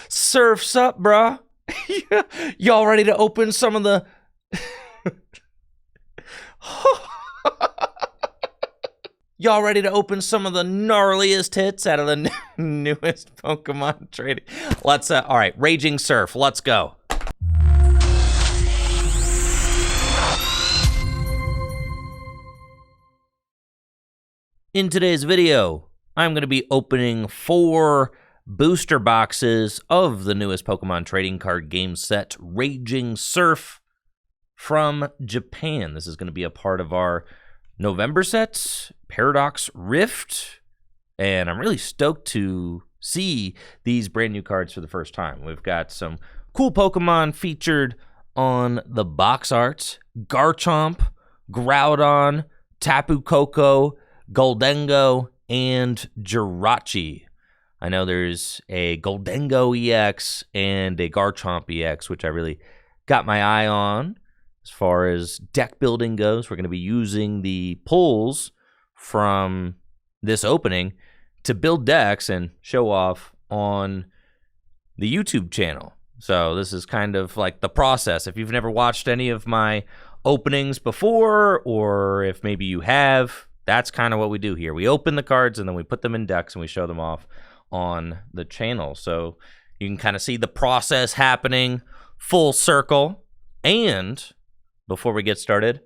Surf's up, bruh. Y'all ready to open some of the... Y'all ready to open some of the gnarliest hits out of the newest Pokemon trading? Let's, all right, Raging Surf, let's go. In today's video, I'm going to be opening 4 booster boxes of the newest Pokemon trading card game set, Raging Surf, from Japan. This is going to be a part of our November set, Paradox Rift, and I'm really stoked to see these brand new cards for the first time. We've got some cool Pokemon featured on the box art: Garchomp, Groudon, Tapu Koko, Goldengo, and Jirachi. I know there's a Goldengo EX and a Garchomp EX, which I really got my eye on. As far as deck building goes, we're going to be using the pulls from this opening to build decks and show off on the YouTube channel. So this is kind of like the process. If you've never watched any of my openings before, or if maybe you have, that's kind of what we do here. We open the cards and then we put them in decks and we show them off on the channel. So you can kind of see the process happening full circle. And before we get started,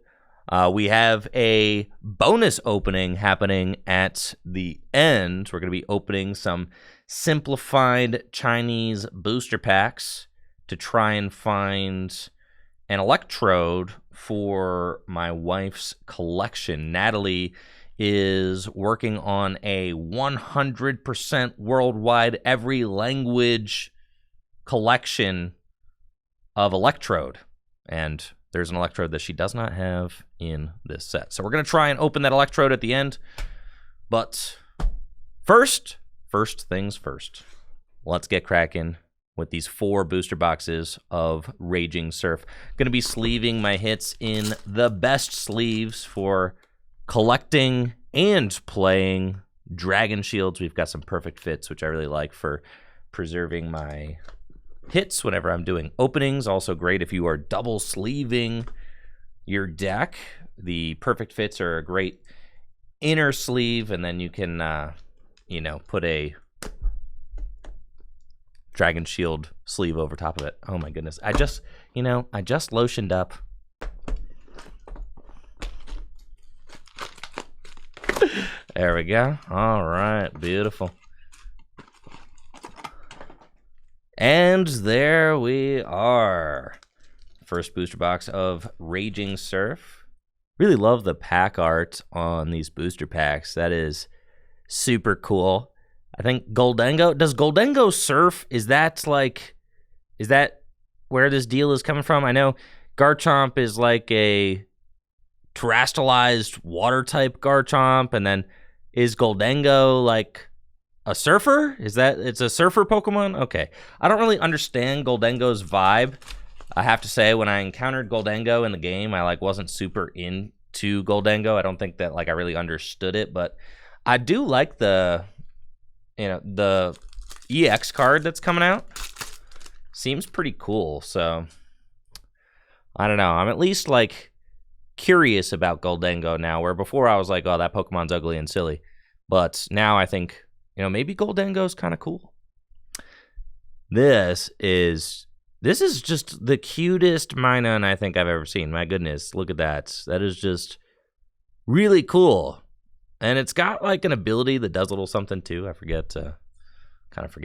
we have a bonus opening happening at the end. We're going to be opening some simplified Chinese booster packs to try and find an Electrode for my wife's collection. Natalie is working on a 100% worldwide, every language collection of Electrode. And there's an Electrode that she does not have in this set. So we're going to try and open that Electrode at the end. But first things first. Let's get cracking with these 4 booster boxes of Raging Surf. Going to be sleeving my hits in the best sleeves for collecting and playing. Dragon Shields, we've got some perfect fits, which I really like for preserving my hits whenever I'm doing openings. Also great if you are double sleeving your deck. The perfect fits are a great inner sleeve, and then you can, put a Dragon Shield sleeve over top of it. Oh my goodness. I just lotioned up. There we go. All right, beautiful. And there we are. First booster box of Raging Surf. Really love the pack art on these booster packs. That is super cool. I think Goldengo, does Goldengo surf? Is that where this deal is coming from? I know Garchomp is like a terrestrialized water type Garchomp, and then is Goldengo like a surfer? It's a surfer Pokemon? Okay. I don't really understand Goldengo's vibe. I have to say, when I encountered Goldengo in the game, I wasn't super into Goldengo. I don't think that I really understood it, but I do like the EX card that's coming out. Seems pretty cool. So I don't know. I'm at least curious about Goldengo now, where before I was like, oh, that Pokemon's ugly and silly. But now I think, maybe Goldengo's kind of cool. This is just the cutest Minun I think I've ever seen. My goodness, look at that. That is just really cool. And it's got an ability that does a little something too. I forget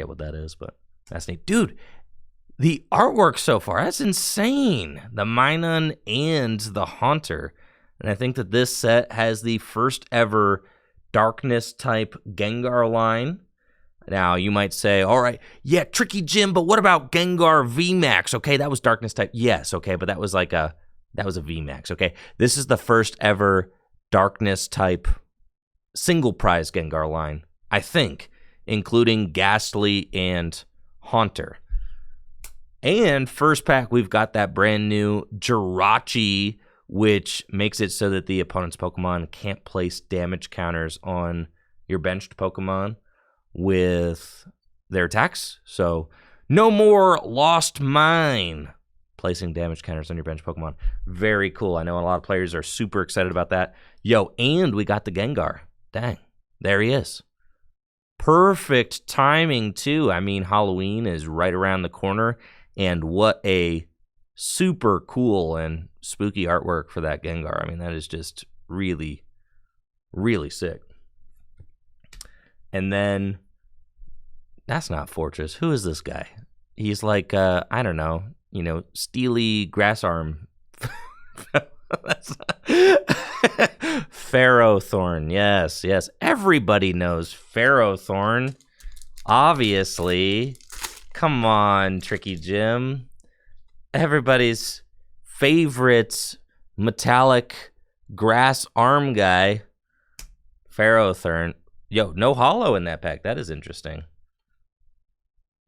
what that is, but that's neat. Dude, the artwork so far, that's insane. The Minun and the Haunter. And I think that this set has the first ever Darkness type Gengar line. Now, you might say, all right, yeah, Tricky Jim, but what about Gengar VMAX? Okay, that was Darkness type. Yes, okay, but that was a VMAX, okay? This is the first ever Darkness type single prize Gengar line, I think, including Ghastly and Haunter. And first pack, we've got that brand new Jirachi, which makes it so that the opponent's Pokemon can't place damage counters on your benched Pokemon with their attacks. So no more Lost Mine. Placing damage counters on your bench Pokemon. Very cool. I know a lot of players are super excited about that. Yo, and we got the Gengar. Dang, there he is. Perfect timing, too. I mean, Halloween is right around the corner, and what a super cool and spooky artwork for that Gengar. I mean, that is just really, really sick. And then, that's not Fortress. Who is this guy? He's like, I don't know, you know, steely grass arm. Ferrothorn, yes, yes. Everybody knows Ferrothorn, obviously. Come on, Tricky Jim. Everybody's favorite metallic grass arm guy, Ferrothorn. Yo, no holo in that pack. That is interesting.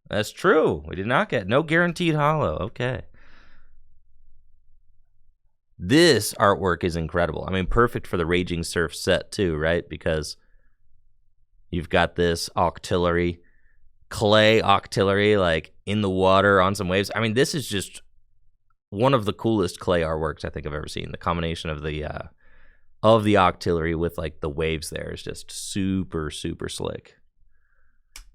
That's true. We did not get no guaranteed holo. Okay. This artwork is incredible. I mean, perfect for the Raging Surf set too, right? Because you've got this Octillery, clay Octillery, like in the water on some waves. I mean, this is just one of the coolest clay artworks I think I've ever seen. The combination of the Octillery with like the waves there is just super, super slick.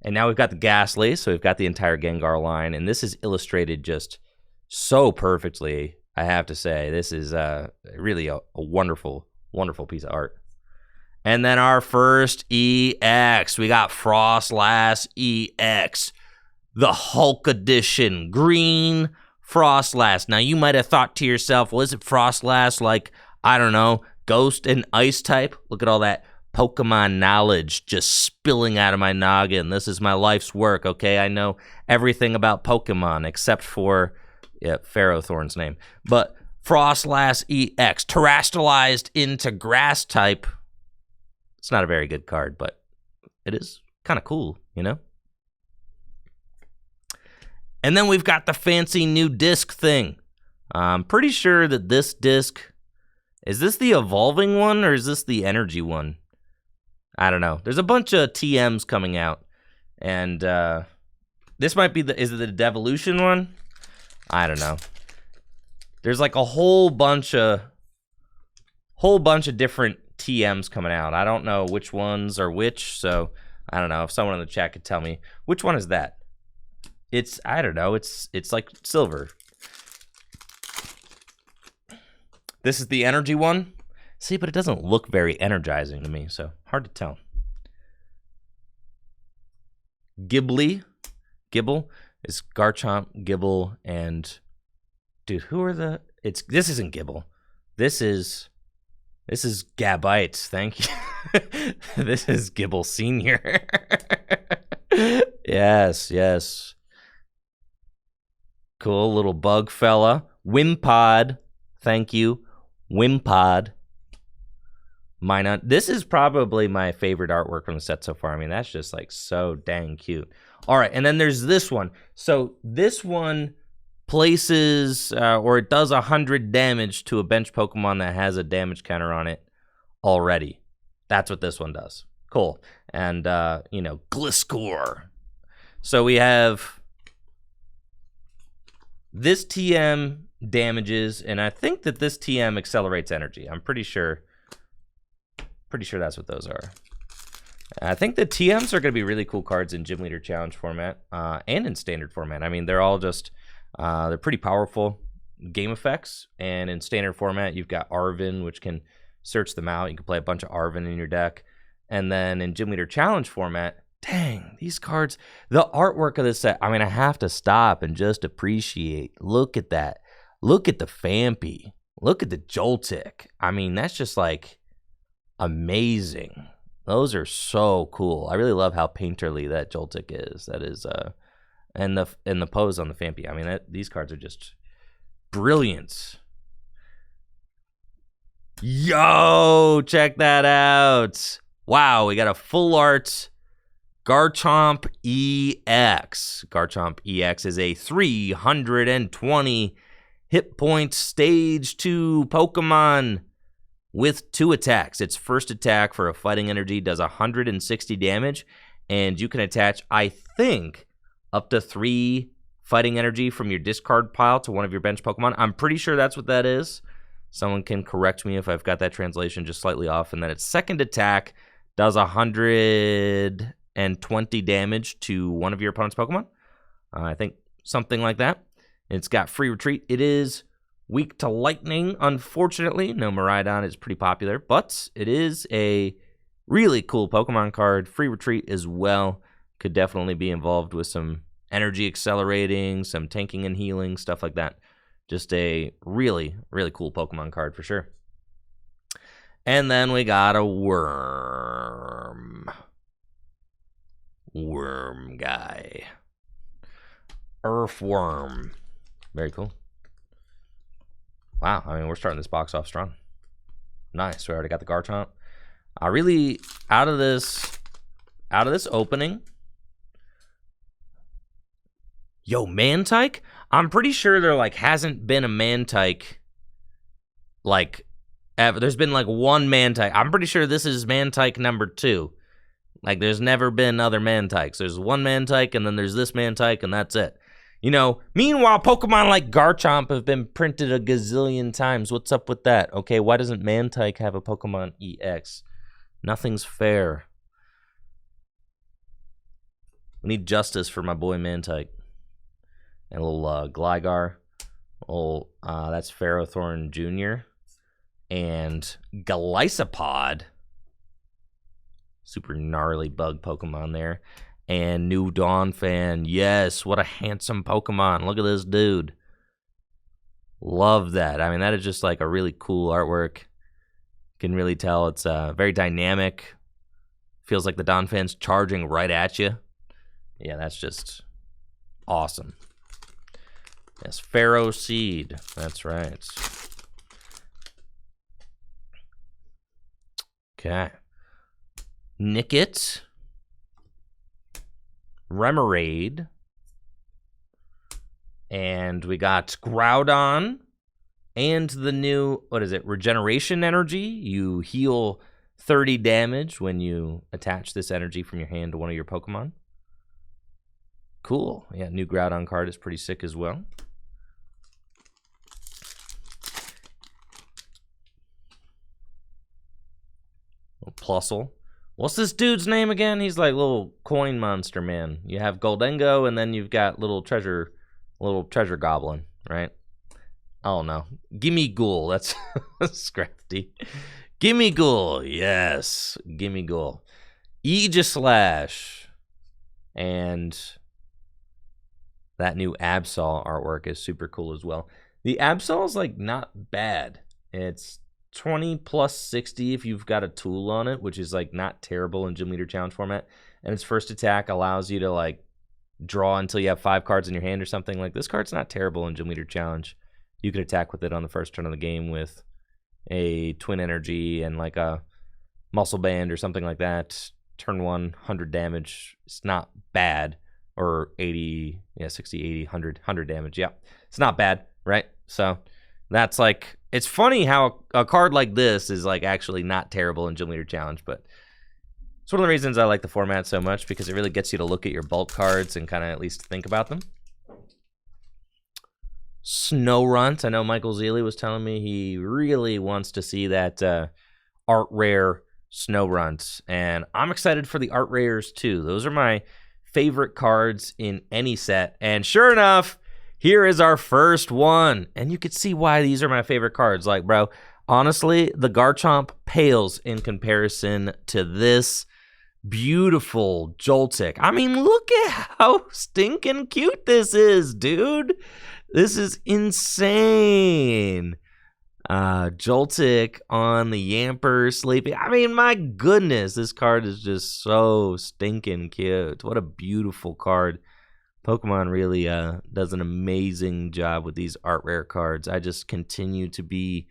And now we've got the Ghastly, so we've got the entire Gengar line, and this is illustrated just so perfectly. I have to say, this is really a wonderful, wonderful piece of art. And then our first EX, we got Frostlass EX, the Hulk Edition, green Frostlass. Now, you might have thought to yourself, well, is it Frostlass like, I don't know, Ghost and Ice type? Look at all that Pokemon knowledge just spilling out of my noggin. This is my life's work, okay? I know everything about Pokemon except for... yeah, Ferrothorn's name. But Frostlass EX, terrestrialized into grass type. It's not a very good card, but it is kind of cool, you know? And then we've got the fancy new disc thing. I'm pretty sure that this disc, is this the evolving one or is this the energy one? I don't know. There's a bunch of TMs coming out. And this might be is it the Devolution one? I don't know. There's like a whole bunch of different TMs coming out. I don't know which ones are which, so I don't know if someone in the chat could tell me which one is that. It's I don't know. It's like silver. This is the energy one. See, but it doesn't look very energizing to me, so hard to tell. Gibble is Garchomp, Gibble, and dude, who are the? This isn't Gibble. This is Gabites. Thank you. This is Gibble Senior. Yes. Cool little bug fella. Wimpod. Thank you, Wimpod. Minot. This is probably my favorite artwork from the set so far. I mean, that's just like so dang cute. All right, and then there's this one. So this one places, or it does 100 damage to a bench Pokemon that has a damage counter on it already. That's what this one does. Cool. And, you know, Gliscor. So we have this TM damages, and I think that this TM accelerates energy. I'm pretty sure that's what those are. I think the TMs are going to be really cool cards in Gym Leader Challenge format and in Standard format. I mean, they're all just, they're pretty powerful game effects. And in Standard format, you've got Arven, which can search them out. You can play a bunch of Arven in your deck. And then in Gym Leader Challenge format, dang, these cards, the artwork of this set, I mean, I have to stop and just appreciate. Look at that. Look at the Phanpy. Look at the Joltik. I mean, that's just like amazing. Those are so cool. I really love how painterly that Joltik is. That is, and the pose on the Phanpy. I mean, these cards are just brilliant. Yo, check that out. Wow, we got a full art Garchomp EX. Garchomp EX is a 320 hit point stage 2 Pokemon with 2 attacks. Its first attack for a fighting energy does 160 damage, and you can attach, I think, up to 3 fighting energy from your discard pile to one of your bench Pokemon. I'm pretty sure that's what that is. Someone can correct me if I've got that translation just slightly off. And then its second attack does 120 damage to one of your opponent's Pokemon. I think something like that. It's got free retreat. It is weak to lightning, unfortunately. No, Miraidon is pretty popular, but it is a really cool Pokemon card. Free retreat as well. Could definitely be involved with some energy accelerating, some tanking and healing, stuff like that. Just a really, really cool Pokemon card for sure. And then we got a worm. Worm guy. Earthworm. Very cool. Wow, I mean, we're starting this box off strong. Nice, we already got the Garchomp. I really, out of this opening, yo, Mantike? I'm pretty sure there, like, hasn't been a Mantike, like, ever. There's been, like, one Mantike. I'm pretty sure this is Mantike number 2. Like, there's never been other Mantikes. There's one Mantike, and then there's this Mantike, and that's it. You know, meanwhile, Pokemon like Garchomp have been printed a gazillion times. What's up with that? Okay, why doesn't Mantike have a Pokemon EX? Nothing's fair. We need justice for my boy Mantike. And a little Gligar. That's Ferrothorn Jr. And Golisopod. Super gnarly bug Pokemon there. And New Dawn Fan. Yes, what a handsome Pokemon. Look at this dude. Love that. I mean, that is just like a really cool artwork. Can really tell it's very dynamic. Feels like the Dawn Fan's charging right at you. Yeah, that's just awesome. Yes, Pharaoh Seed. That's right. Okay. Nickit. Remoraid. And we got Groudon. And the new, what is it, Regeneration Energy. You heal 30 damage when you attach this energy from your hand to one of your Pokemon. Cool. Yeah, new Groudon card is pretty sick as well. Plusle. What's this dude's name again? He's like little coin monster man. You have Goldengo, and then you've got little treasure goblin, right? Oh no, Gimme Ghoul. That's Scrafty. Gimme Ghoul. Yes, Gimme Ghoul. Aegislash, and that new Absol artwork is super cool as well. The Absol is like not bad. It's 20 plus 60 if you've got a tool on it, which is like not terrible in Gym Leader Challenge format. And its first attack allows you to like draw until you have 5 cards in your hand or something. Like this card's not terrible in Gym Leader Challenge. You could attack with it on the first turn of the game with a Twin Energy and like a Muscle Band or something like that. Turn 1, 100 damage. It's not bad. Or 80, yeah, 60, 80, 100 damage. Yeah, it's not bad, right? So that's like, it's funny how a card like this is like actually not terrible in Gym Leader Challenge, but it's one of the reasons I like the format so much, because it really gets you to look at your bulk cards and kind of at least think about them. Snorunt. I know Michael Zealy was telling me he really wants to see that art rare Snorunt, and I'm excited for the art rares too. Those are my favorite cards in any set, and sure enough, here is our first one. And you can see why these are my favorite cards. Like, bro, honestly, the Garchomp pales in comparison to this beautiful Joltik. I mean, look at how stinking cute this is, dude. This is insane. Joltik on the Yamper sleeping. I mean, my goodness, this card is just so stinking cute. What a beautiful card. Pokemon really does an amazing job with these art rare cards. I just continue to be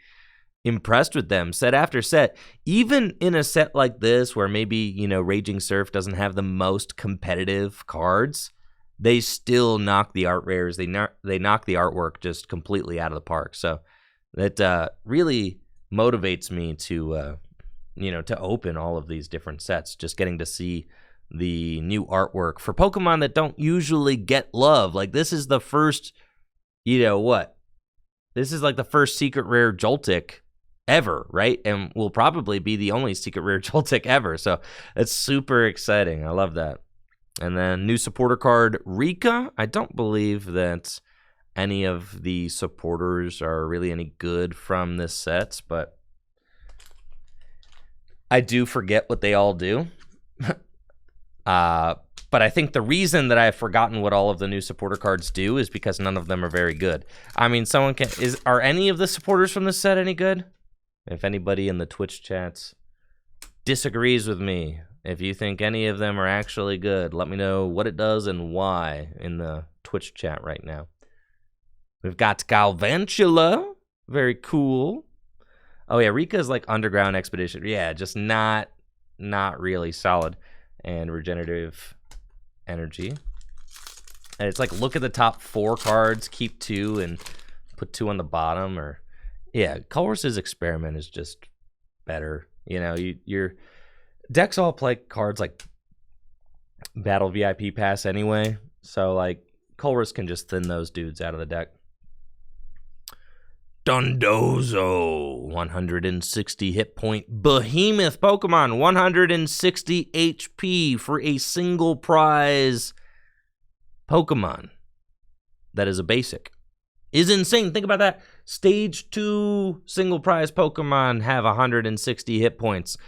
impressed with them set after set. Even in a set like this where maybe, you know, Raging Surf doesn't have the most competitive cards, they still knock the art rares. They knock the artwork just completely out of the park. So that really motivates me to, you know, to open all of these different sets. Just getting to see the new artwork for Pokemon that don't usually get love. Like, this is the first, this is like the first secret rare Joltik ever, right? And will probably be the only secret rare Joltik ever. So it's super exciting. I love that. And then new supporter card, Rika. I don't believe that any of the supporters are really any good from this set, but I do forget what they all do. But I think the reason that I've forgotten what all of the new supporter cards do is because none of them are very good. I mean, are any of the supporters from this set any good? If anybody in the Twitch chats disagrees with me, if you think any of them are actually good, let me know what it does and why in the Twitch chat right now. We've got Galvantula. Very cool. Oh, yeah, Rika's like Underground Expedition. Yeah, just not really solid. And Regenerative Energy. And it's like, look at the top 4 cards, keep 2 and put 2 on the bottom. Or, yeah, Colress's Experiment is just better. Your decks all play cards like Battle VIP Pass anyway. So, like, Colress can just thin those dudes out of the deck. Dundozo, 160 hit point behemoth Pokemon, 160 HP for a single prize Pokemon. That is a basic. Is insane. Think about that. Stage 2 single prize Pokemon have 160 hit points.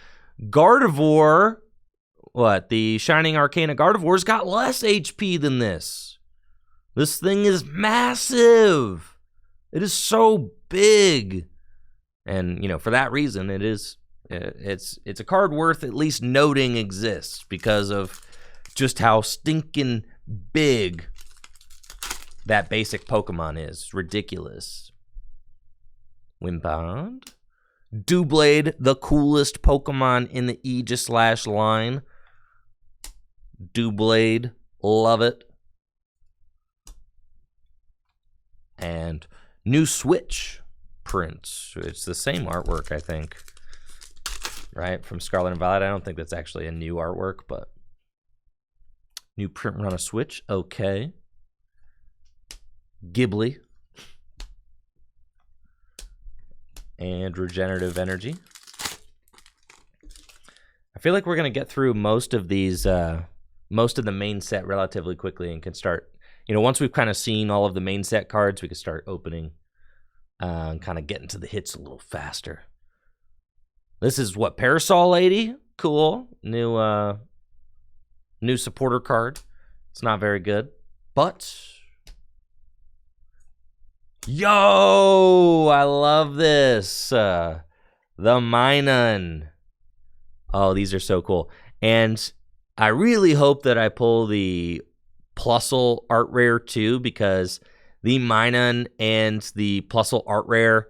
Gardevoir, the Shining Arcana Gardevoir's got less HP than this. This thing is massive. It is so big. And, for that reason, it's a card worth at least noting exists because of just how stinking big that basic Pokemon is. Ridiculous. Wimpod. Doublade, the coolest Pokemon in the Aegislash line. Doublade, love it. And new Switch print. It's the same artwork, I think. Right? From Scarlet and Violet. I don't think that's actually a new artwork, but new print run a Switch. Okay. Ghibli. And Regenerative Energy. I feel like we're going to get through most of these, most of the main set relatively quickly and can start, once we've kind of seen all of the main set cards, we can start opening and kind of getting to the hits a little faster. This is what, Parasol Lady? Cool. New supporter card. It's not very good, but yo, I love this. The Minun. Oh, these are so cool. And I really hope that I pull the Plusle art rare too, because the Minun and the Plusle art rare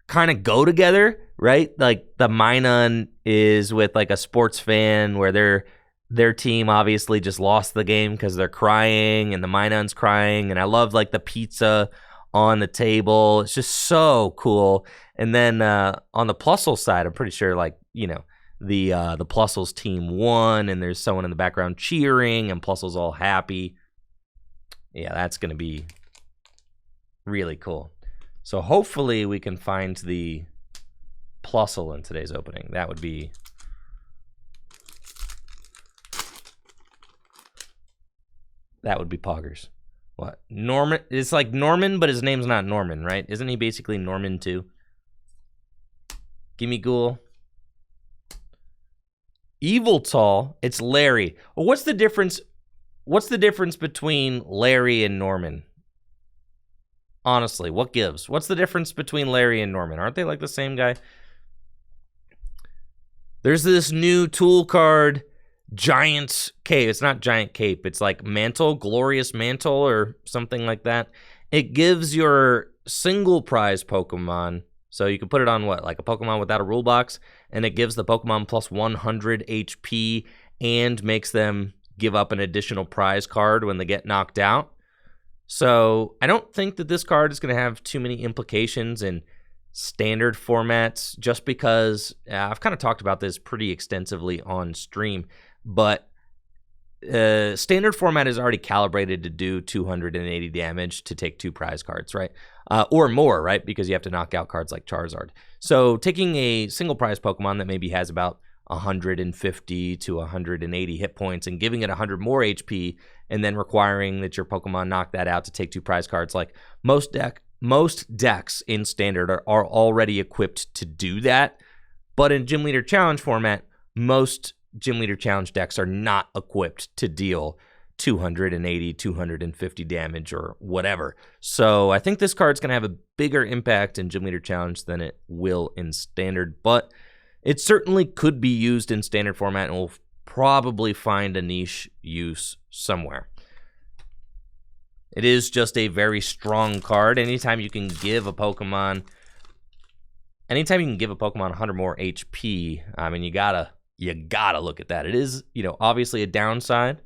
kind of go together, right? Like the Minun is with like a sports fan where their team obviously just lost the game because they're crying and the Minun's crying. And I love like the pizza on the table. It's just so cool. And then on the Plusle side, I'm pretty sure like, the Plusle's team won and there's someone in the background cheering and Plusle's all happy. Yeah, that's going to be really cool. So hopefully we can find the Plusle in today's opening. That would be poggers. What? Norman? It's like Norman, but his name's not Norman, right? Isn't he basically Norman too? Gimme Ghoul. Yveltal, it's Larry. Well, what's the difference? What's the difference between Larry and Norman? Honestly, what gives? What's the difference between Larry and Norman? Aren't they like the same guy? There's this new tool card, Giant Cape. It's not Giant Cape. It's like Mantle, Glorious Mantle or something like that. It gives your single prize Pokemon, so you can put it on what? Like a Pokemon without a rule box, and it gives the Pokemon plus 100 HP and makes them give up an additional prize card when they get knocked out. So I don't think that this card is going to have too many implications in standard formats, just because I've kind of talked about this pretty extensively on stream, but standard format is already calibrated to do 280 damage to take 2 prize cards, right? Or more, right? Because you have to knock out cards like Charizard. So taking a single prize Pokemon that maybe has about 150 to 180 hit points and giving it 100 more HP, and then requiring that your Pokemon knock that out to take 2 prize cards, like most decks in Standard are already equipped to do that. But in Gym Leader Challenge format, most Gym Leader Challenge decks are not equipped to deal 280, 250 damage or whatever. So I think this card's going to have a bigger impact in Gym Leader Challenge than it will in Standard, but it certainly could be used in Standard format and will probably find a niche use somewhere. It is just a very strong card. Anytime you can give a Pokemon 100 more HP, I mean, you gotta look at that. It is, obviously a downside,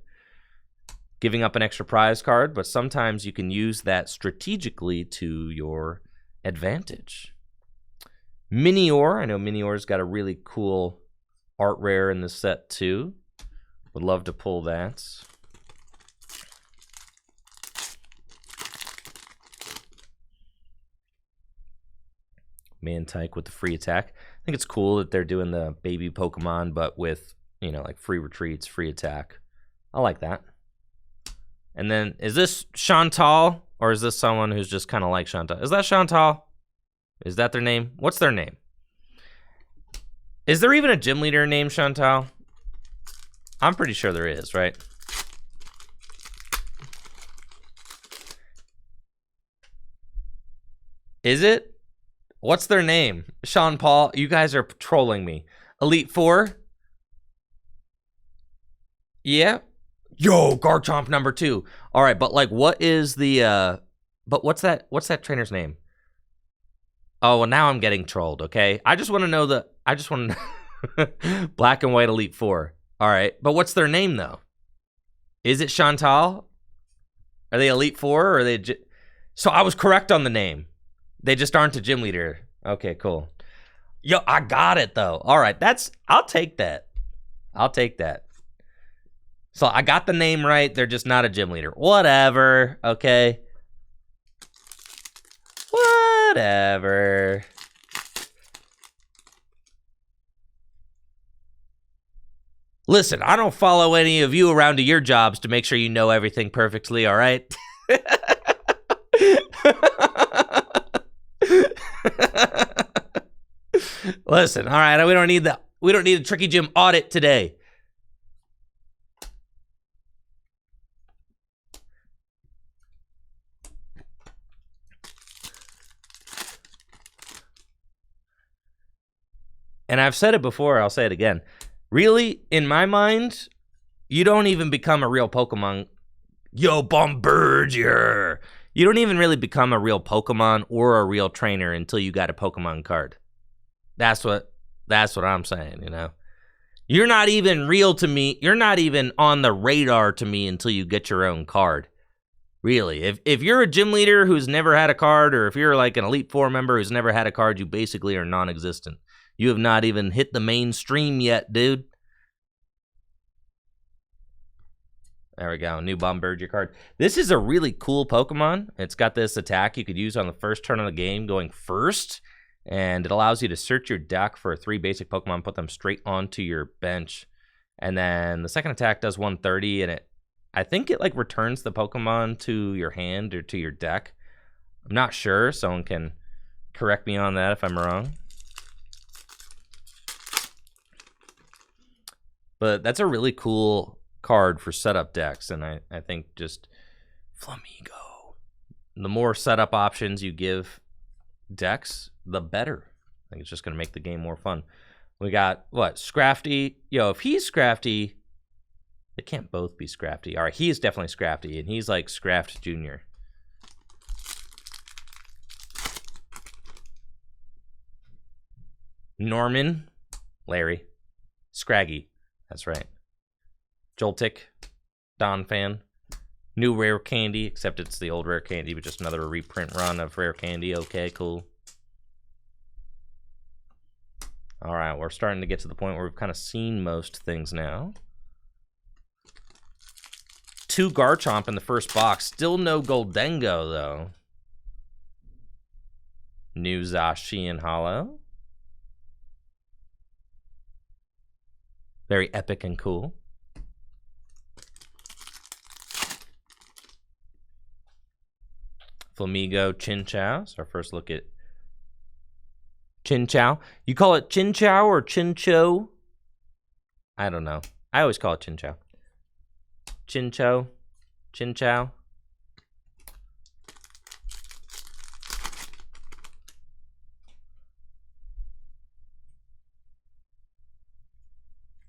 giving up an extra prize card, but sometimes you can use that strategically to your advantage. Minior, I know Minior's got a really cool art rare in this set too. Would love to pull that. Mantike with the free attack. I think it's cool that they're doing the baby Pokemon, but with, like free retreats, free attack. I like that. And then, is this Chantal, or is this someone who's just kind of like Chantal? Is that Chantal? Is that their name? What's their name? Is there even a gym leader named Chantal? I'm pretty sure there is, right? Is it? What's their name? Sean Paul, you guys are trolling me. Elite Four? Yeah. Yo, Garchomp number 2. All right, but like, what is the, but what's that trainer's name? Oh, well, now I'm getting trolled, okay? I just want to know Black and White Elite Four. All right, but what's their name, though? Is it Chantal? Are they Elite Four, or are they... So I was correct on the name. They just aren't a gym leader. Okay, cool. Yo, I got it, though. All right, I'll take that. I'll take that. So I got the name right. They're just not a gym leader. Whatever, okay? Whatever. Listen, I don't follow any of you around to your jobs to make sure you know everything perfectly, all right? Listen, all right, we don't need a Tricky Gym audit today. And I've said it before, I'll say it again. Really, in my mind, you don't even become a real Pokemon. Yo, Bombardier! You don't even really become a real Pokemon or a real trainer until you got a Pokemon card. That's what I'm saying, You're not even real to me. You're not even on the radar to me until you get your own card. Really. If you're a gym leader who's never had a card, or if you're like an Elite Four member who's never had a card, you basically are non-existent. You have not even hit the mainstream yet, dude. There we go, new Bombardier card. This is a really cool Pokemon. It's got this attack you could use on the first turn of the game, going first, and it allows you to search your deck for 3 basic Pokemon, put them straight onto your bench, and then the second attack does 130, and I think it like returns the Pokemon to your hand or to your deck. I'm not sure. Someone can correct me on that if I'm wrong. But that's a really cool card for setup decks, and I think just Flamigo. The more setup options you give decks, the better. I think it's just going to make the game more fun. We got, what, Scrafty? Yo, if he's Scrafty, they can't both be Scrafty. All right, he is definitely Scrafty, and he's like Scraft Jr. Norman, Larry, Scraggy. That's right. Joltik, Don Fan. New Rare Candy, except it's the old Rare Candy, but just another reprint run of Rare Candy. Okay, cool. All right, we're starting to get to the point where we've kind of seen most things now. 2 Garchomp in the first box. Still no Goldengo, though. New Zacian Hollow. Very epic and cool. Flamigo Chinchou. So our first look at Chinchou. You call it Chinchou or Chinchou? I don't know. I always call it Chinchou. Chinchou. Chinchou.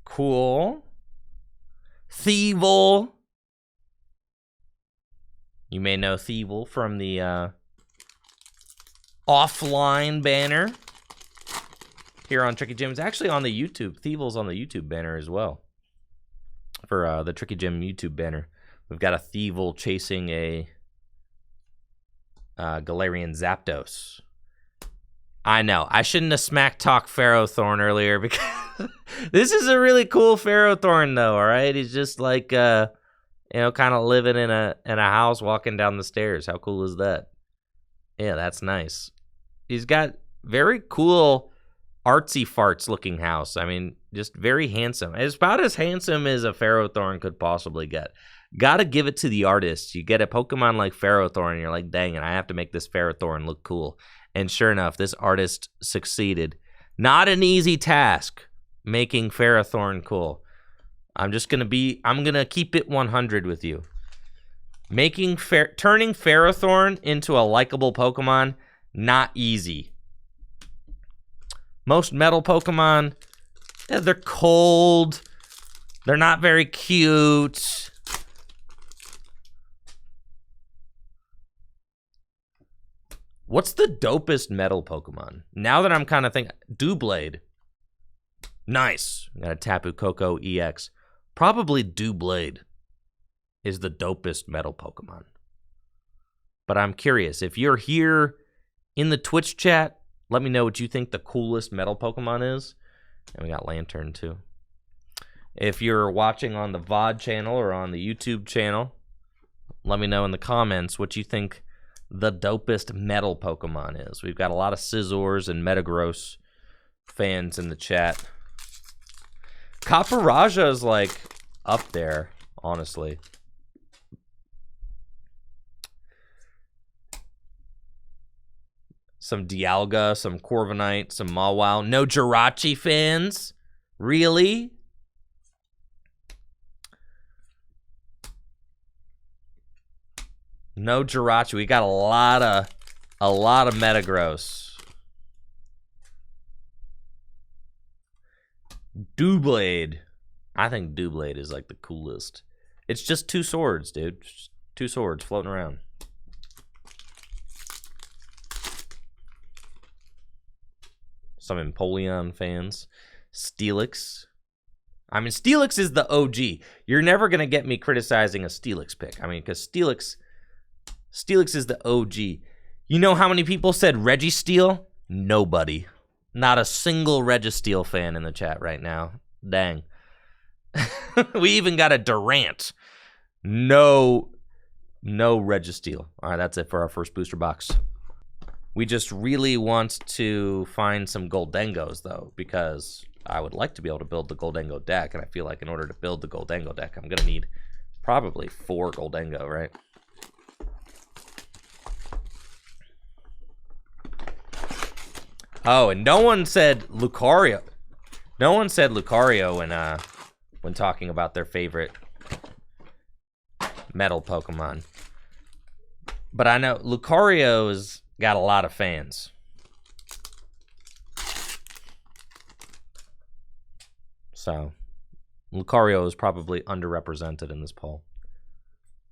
Cool. Thievul. You may know Thievul from the offline banner here on Tricky Gym. It's actually on the YouTube. Thievul's on the YouTube banner as well. For the Tricky Gym YouTube banner. We've got a Thievul chasing a Galarian Zapdos. I know. I shouldn't have smack talked Ferrothorn earlier because this is a really cool Ferrothorn though, all right? He's just like you know, kind of living in a house walking down the stairs. How cool is that? Yeah, that's nice. He's got very cool artsy farts looking house. I mean, just very handsome. It's about as handsome as a Ferrothorn could possibly get. Gotta give it to the artist. You get a Pokemon like Ferrothorn and you're like, dang it, I have to make this Ferrothorn look cool. And sure enough, this artist succeeded. Not an easy task making Ferrothorn cool. I'm gonna keep it 100 with you. Turning Ferrothorn into a likable Pokemon, not easy. Most metal Pokemon, they're cold. They're not very cute. What's the dopest metal Pokemon? Now that I'm kind of thinking, Doublade. Nice. Got a Tapu Koko EX. Probably Doublade is the dopest metal Pokemon. But I'm curious, if you're here in the Twitch chat, let me know what you think the coolest metal Pokemon is. And we got Lantern too. If you're watching on the VOD channel or on the YouTube channel, let me know in the comments what you think the dopest metal Pokemon is. We've got a lot of Scizors and Metagross fans in the chat. Caparaja is like up there, honestly. Some Dialga, some Corviknight, some Mawile. No Jirachi fans? Really? No Jirachi. We got a lot of Metagross. Doublade. I think Doublade is like the coolest. It's just 2 swords, dude. Just 2 swords floating around. Some Empoleon fans. Steelix. I mean, Steelix is the OG. You're never going to get me criticizing a Steelix pick. I mean, because Steelix is the OG. You know how many people said Registeel? Nobody. Not a single Registeel fan in the chat right now. Dang. We even got a Durant. No Registeel. All right, that's it for our first booster box. We just really want to find some Goldengos, though, because I would like to be able to build the Goldengo deck, and I feel like in order to build the Goldengo deck, I'm going to need probably 4 Goldengo, right? Oh, and no one said Lucario. No one said Lucario when talking about their favorite metal Pokemon. But I know Lucario's got a lot of fans. So, Lucario is probably underrepresented in this poll.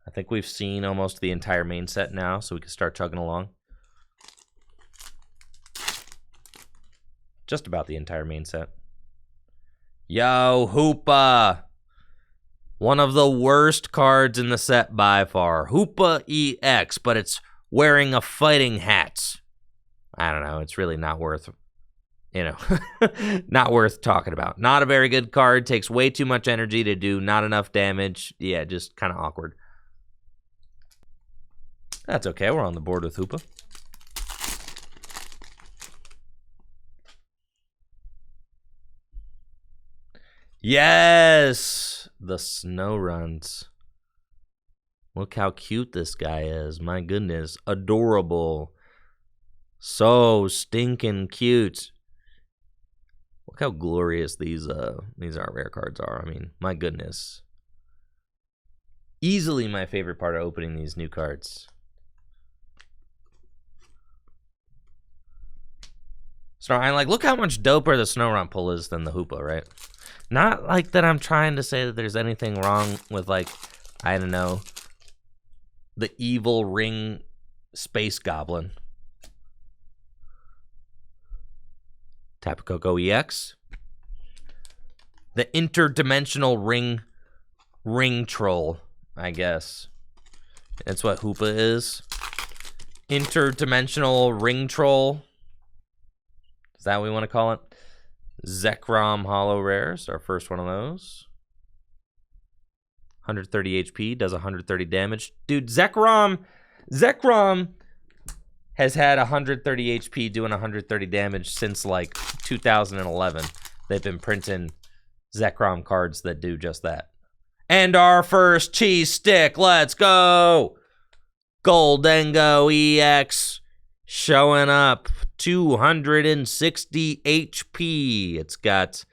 I think we've seen almost the entire main set now, so we can start chugging along. Just about the entire main set. Yo, Hoopa! One of the worst cards in the set by far. Hoopa EX, but it's wearing a fighting hat. I don't know, it's really not worth, not worth talking about. Not a very good card, takes way too much energy to do not enough damage. Yeah, just kind of awkward. That's okay. We're on the board with Hoopa. Yes! The snow runs. Look how cute this guy is. My goodness. Adorable. So stinking cute. Look how glorious these art rare cards are. I mean, my goodness. Easily my favorite part of opening these new cards. I'm like, look how much doper the snow run pull is than the Hoopa, right? Not like that I'm trying to say that there's anything wrong with, like, I don't know, the evil ring space goblin. Tapu Koko EX. The interdimensional ring troll, I guess. That's what Hoopa is. Interdimensional ring troll. Is that what we want to call it? Zekrom Hollow Rares, our first one of those. 130 HP, does 130 damage. Dude, Zekrom has had 130 HP doing 130 damage since like 2011. They've been printing Zekrom cards that do just that. And our first cheese stick, let's go! Goldengo EX showing up. 260 HP. It's got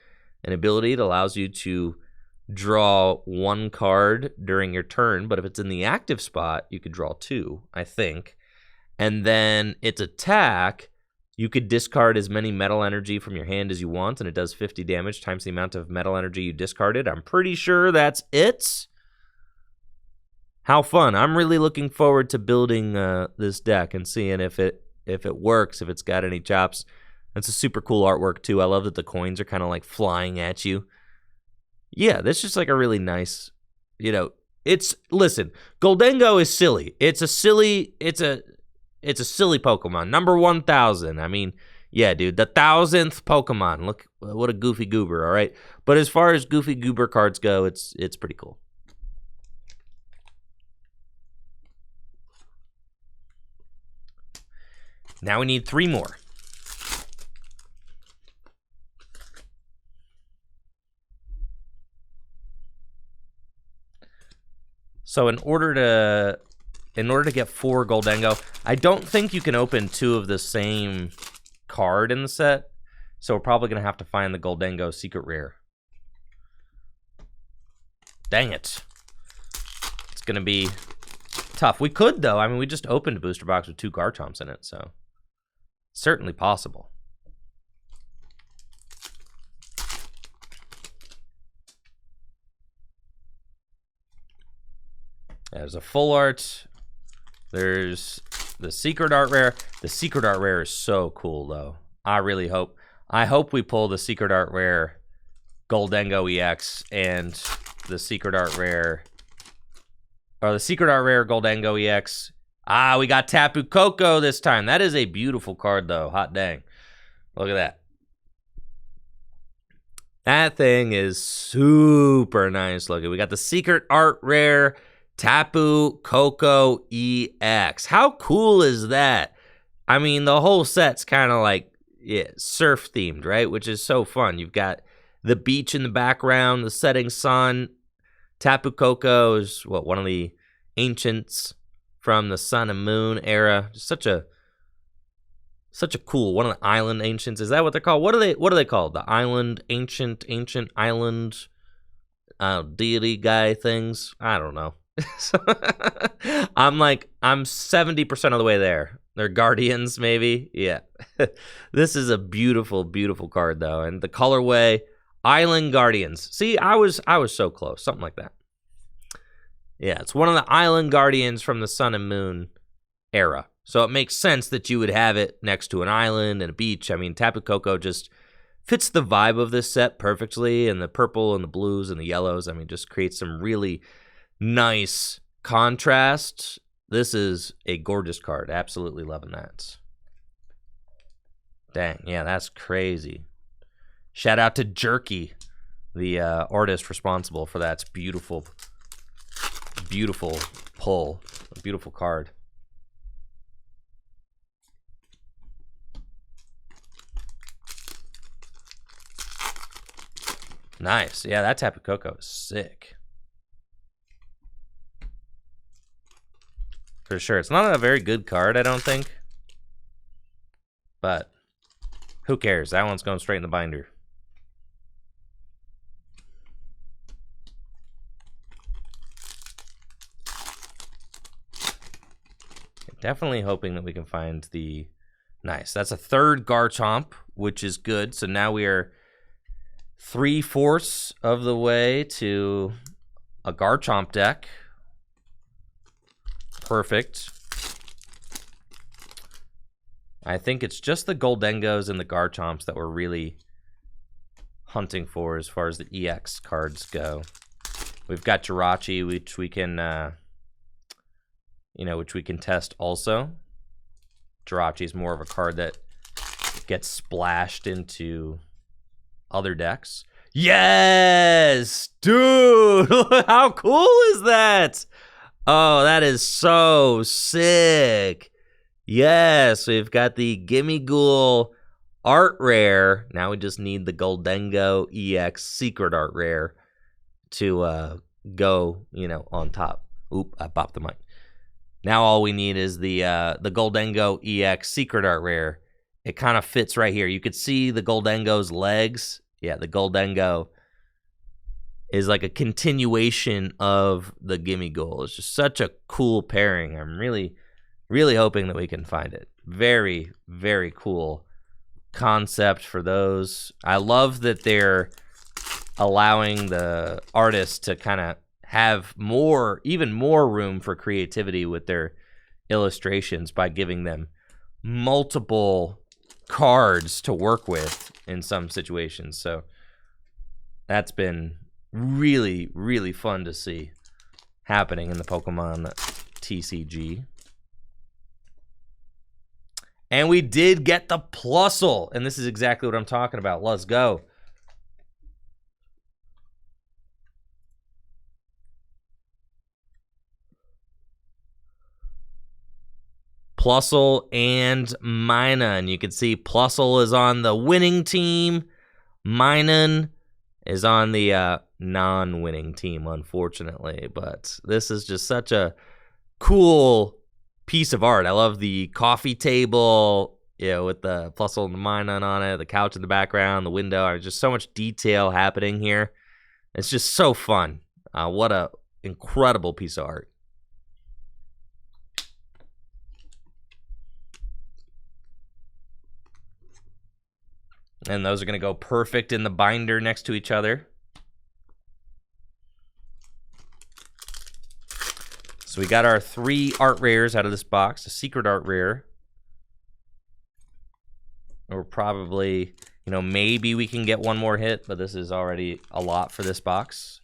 an ability that allows you to draw one card during your turn, but if it's in the active spot, you could draw two, I think. And then its attack, you could discard as many metal energy from your hand as you want, and it does 50 damage times the amount of metal energy you discarded. I'm pretty sure that's it. How fun. I'm really looking forward to building this deck and seeing if it works, if it's got any chops. That's a super cool artwork, too. I love that the coins are kind of like flying at you. Yeah, that's just like a really nice, you know, listen, Goldengo is silly. It's a silly Pokemon. Number 1,000. I mean, yeah, dude, the 1,000th Pokemon. Look, what a goofy goober, all right? But as far as goofy goober cards go, it's pretty cool. Now we need 3 more. So in order to get 4 Goldengo, I don't think you can open 2 of the same card in the set. So we're probably going to have to find the Goldengo secret rare. Dang it. It's going to be tough. We could, though. I mean, we just opened a booster box with 2 Garchomps in it, so certainly possible. There's a full art. There's the secret art rare. The secret art rare is so cool, though. I hope we pull the secret art rare Goldengo EX and the secret art rare, or the secret art rare Goldengo EX. Ah, we got Tapu Koko this time. That is a beautiful card, though. Hot dang. Look at that. That thing is super nice looking. We got the secret art rare Tapu Koko EX. How cool is that? I mean, the whole set's kind of like surf themed, right? Which is so fun. You've got the beach in the background, the setting sun. Tapu Koko is one of the ancients from the Sun and Moon era. Just such a cool one of the island ancients. Is that what they're called? What are they called? The island ancient island deity guy things. I don't know. I'm 70% of the way there. They're guardians, maybe. Yeah. This is a beautiful, beautiful card, though, and the colorway, Island Guardians. See, I was so close. Something like that. Yeah, it's one of the Island Guardians from the Sun and Moon era. So it makes sense that you would have it next to an island and a beach. I mean, Tapu Koko just fits the vibe of this set perfectly, and the purple and the blues and the yellows, I mean, just creates some really nice contrast. This is a gorgeous card. Absolutely loving that. Dang, yeah, that's crazy. Shout out to Jerky, the artist responsible for that. Beautiful, beautiful pull. A beautiful card. Nice. Yeah, that Tapu Koko is sick. For sure. It's not a very good card, I don't think. But who cares? That one's going straight in the binder. Definitely hoping that we can find the... Nice. That's a third Garchomp, which is good. So now we are 3/4 of the way to a Garchomp deck. Perfect. I think it's just the Goldengos and the Garchomps that we're really hunting for as far as the EX cards go. We've got Jirachi, which we can... which we can test also. Jirachi is more of a card that gets splashed into other decks. Yes! Dude! How cool is that? Oh, that is so sick. Yes, we've got the Gimmighoul Art Rare. Now we just need the Goldengo EX Secret Art Rare to go, on top. Oop, I popped the mic. Now all we need is the Goldengo EX Secret Art Rare. It kind of fits right here. You could see the Goldengo's legs. Yeah, the Goldengo is like a continuation of the Gimmighoul. It's just such a cool pairing. I'm really, really hoping that we can find it. Very, very cool concept for those. I love that they're allowing the artists to kind of have even more room for creativity with their illustrations by giving them multiple cards to work with in some situations. So that's been really, really fun to see happening in the Pokemon TCG. And we did get the Plusle, and this is exactly what I'm talking about. Let's go. Plusle and Minun. You can see Plusle is on the winning team. Minun is on the non-winning team, unfortunately. But this is just such a cool piece of art. I love the coffee table, with the Plusle and the Minun on it, the couch in the background, the window. There's just so much detail happening here. It's just so fun. What a incredible piece of art. And those are going to go perfect in the binder next to each other. So we got our 3 art rares out of this box. A secret art rare. Or probably, maybe we can get one more hit, but this is already a lot for this box.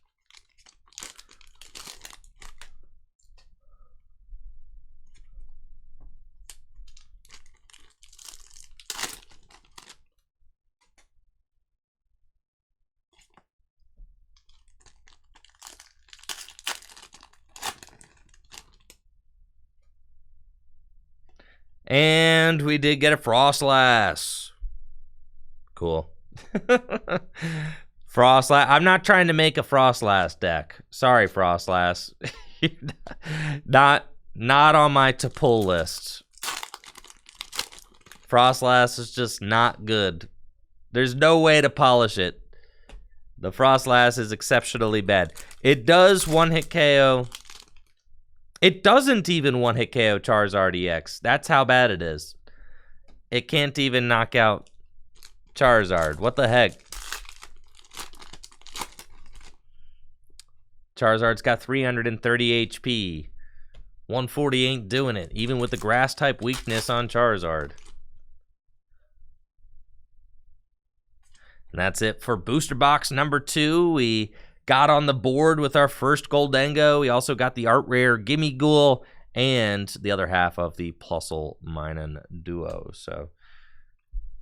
And we did get a Frostlass. Cool. Frostlass. I'm not trying to make a Frostlass deck. Sorry, Frostlass. Not on my to pull list. Frostlass is just not good. There's no way to polish it. The Frostlass is exceptionally bad. It does one-hit KO. It doesn't even one-hit KO Charizard EX. That's how bad it is. It can't even knock out Charizard. What the heck? Charizard's got 330 HP. 140 ain't doing it, even with the grass-type weakness on Charizard. And that's it for booster box number 2. We got on the board with our first Goldengo. We also got the art rare Gimmighoul and the other half of the Plusle Minun duo. So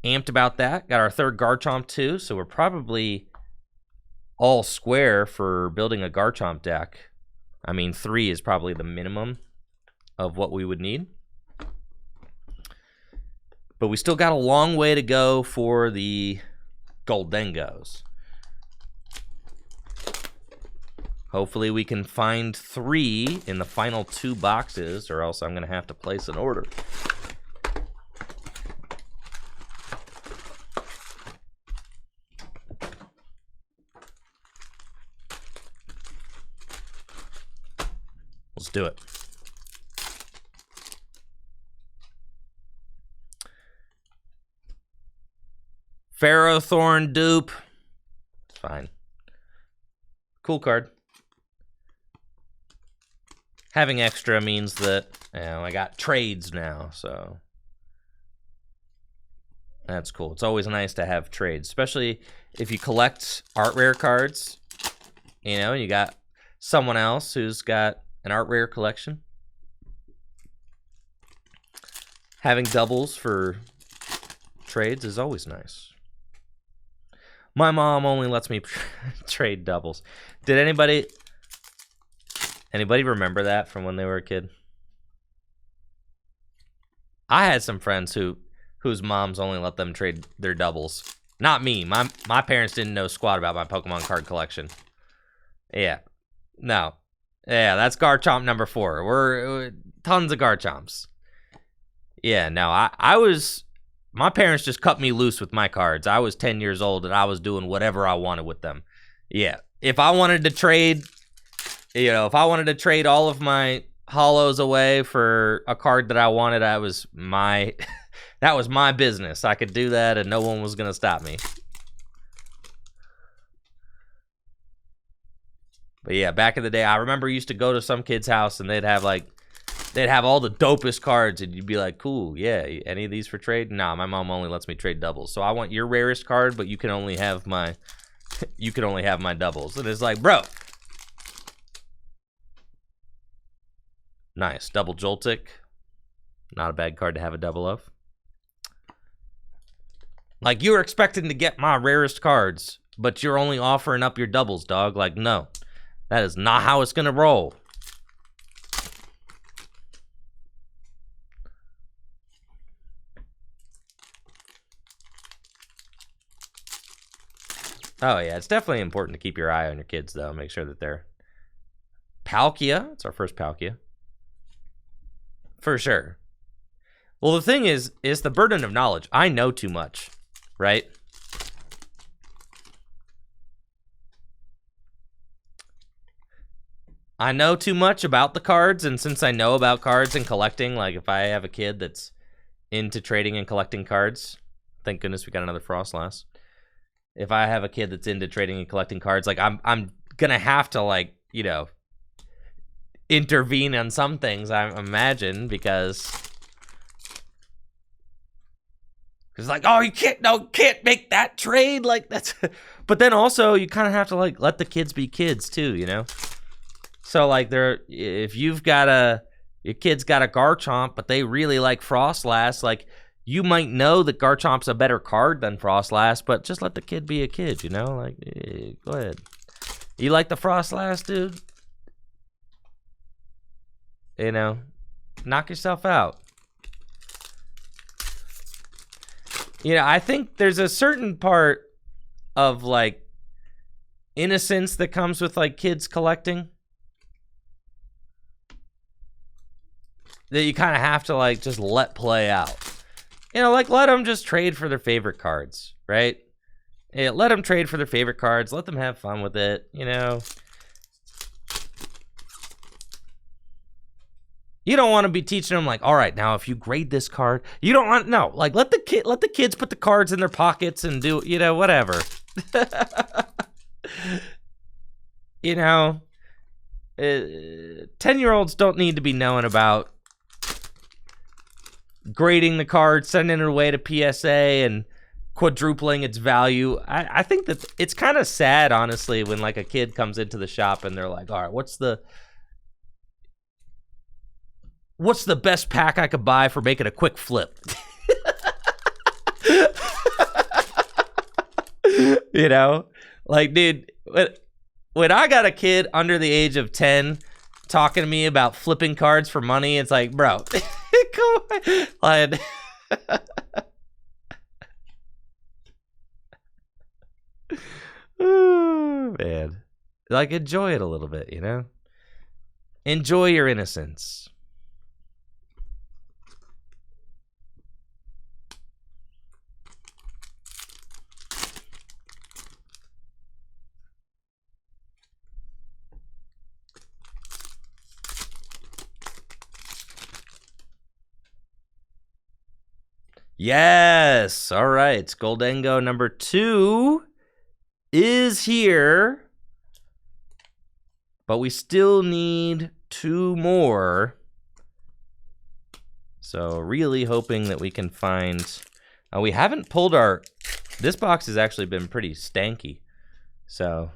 amped about that. Got our third Garchomp too, so we're probably all square for building a Garchomp deck. I mean, 3 is probably the minimum of what we would need. But we still got a long way to go for the Goldengos. Hopefully we can find 3 in the final 2 boxes, or else I'm going to have to place an order. Let's do it. Ferrothorn dupe. It's fine. Cool card. Having extra means that, you know, I got trades now, so that's cool. It's always nice to have trades, especially if you collect art rare cards. You know, you got someone else who's got an art rare collection. Having doubles for trades is always nice. My mom only lets me trade doubles. Did anybody remember that from when they were a kid? I had some friends whose moms only let them trade their doubles. Not me. My parents didn't know squat about my Pokemon card collection. Yeah. No. Yeah, that's Garchomp number 4. We're tons of Garchomps. Yeah, no, my parents just cut me loose with my cards. I was 10 years old and I was doing whatever I wanted with them. Yeah. If I wanted to trade, you know, if I wanted to trade all of my hollows away for a card that I wanted, that was my business. I could do that and no one was going to stop me. But yeah, back in the day, I remember I used to go to some kid's house and they'd have all the dopest cards, and you'd be like, cool, yeah, any of these for trade? Nah, my mom only lets me trade doubles. So I want your rarest card, but you can only have my doubles. And it's like, bro. Nice. Double Joltik. Not a bad card to have a double of. Like, you're expecting to get my rarest cards, but you're only offering up your doubles, dog. Like, no. That is not how it's gonna roll. Oh, yeah, it's definitely important to keep your eye on your kids, though. Make sure that they're... Palkia. It's our first Palkia. For sure. Well, the thing is the burden of knowledge. I know too much, right? I know too much about the cards, and since I know about cards and collecting, like if I have a kid that's into trading and collecting cards, thank goodness we got another Frostlass. If I have a kid that's into trading and collecting cards, like I'm gonna have to, like, you know, intervene on some things, I imagine, because like, oh, you can't make that trade, like that's. But then also you kind of have to, like, let the kids be kids too, you know. So like, if your kid's got a Garchomp, but they really like Frostlass, like, you might know that Garchomp's a better card than Frostlass, but just let the kid be a kid, you know? Like, go ahead. You like the Frostlass, dude? You know, knock yourself out. You know, I think there's a certain part of, like, innocence that comes with, like, kids collecting that you kind of have to, like, just let play out. You know, like, let them just trade for their favorite cards, right? Yeah, let them trade for their favorite cards. Let them have fun with it, you know. You don't want to be teaching them, like, all right, now if you grade this card, you don't want, no, like, let the kids put the cards in their pockets and do, you know, whatever. You know, 10-year-olds don't need to be knowing about grading the card, sending it away to PSA, and quadrupling its value. I think that it's kind of sad, honestly, when, like, a kid comes into the shop and they're like, all right, what's the best pack I could buy for making a quick flip? You know, like, dude, when I got a kid under the age of 10 talking to me about flipping cards for money, it's like, bro, come on. Like, oh, man, Like, enjoy it a little bit, you know? Enjoy your innocence. Yes! All right. Goldengo number 2 is here. But we still need 2 more. So really hoping that we can find... we haven't pulled our... This box has actually been pretty stanky. So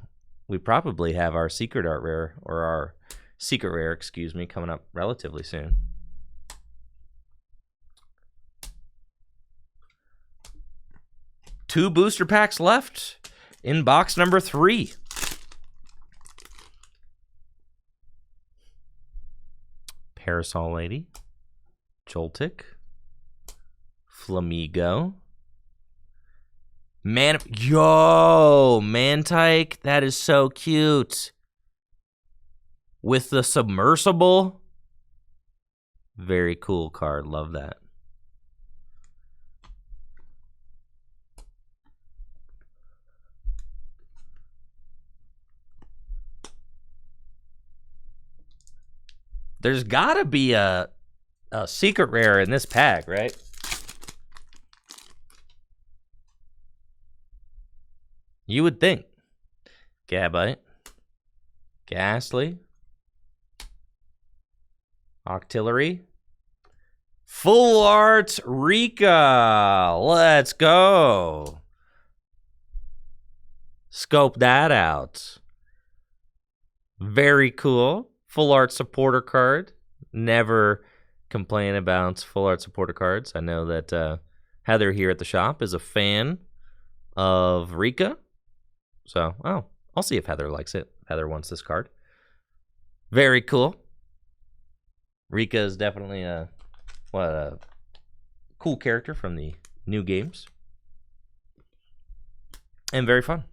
we probably have our secret art rare, or our secret rare, excuse me, coming up relatively soon. Two booster packs left in box number 3. Parasol Lady, Joltik, Flamigo, Mantike, that is so cute. With the submersible. Very cool card, love that. There's gotta be a secret rare in this pack, right? You would think. Gabite, Ghastly, Octillery, Full Art Rika. Let's go. Scope that out. Very cool. Full art supporter card. Never complain about full art supporter cards. I know that Heather here at the shop is a fan of Rika. So, I'll see if Heather likes it. Heather wants this card. Very cool. Rika is definitely a cool character from the new games. And very fun.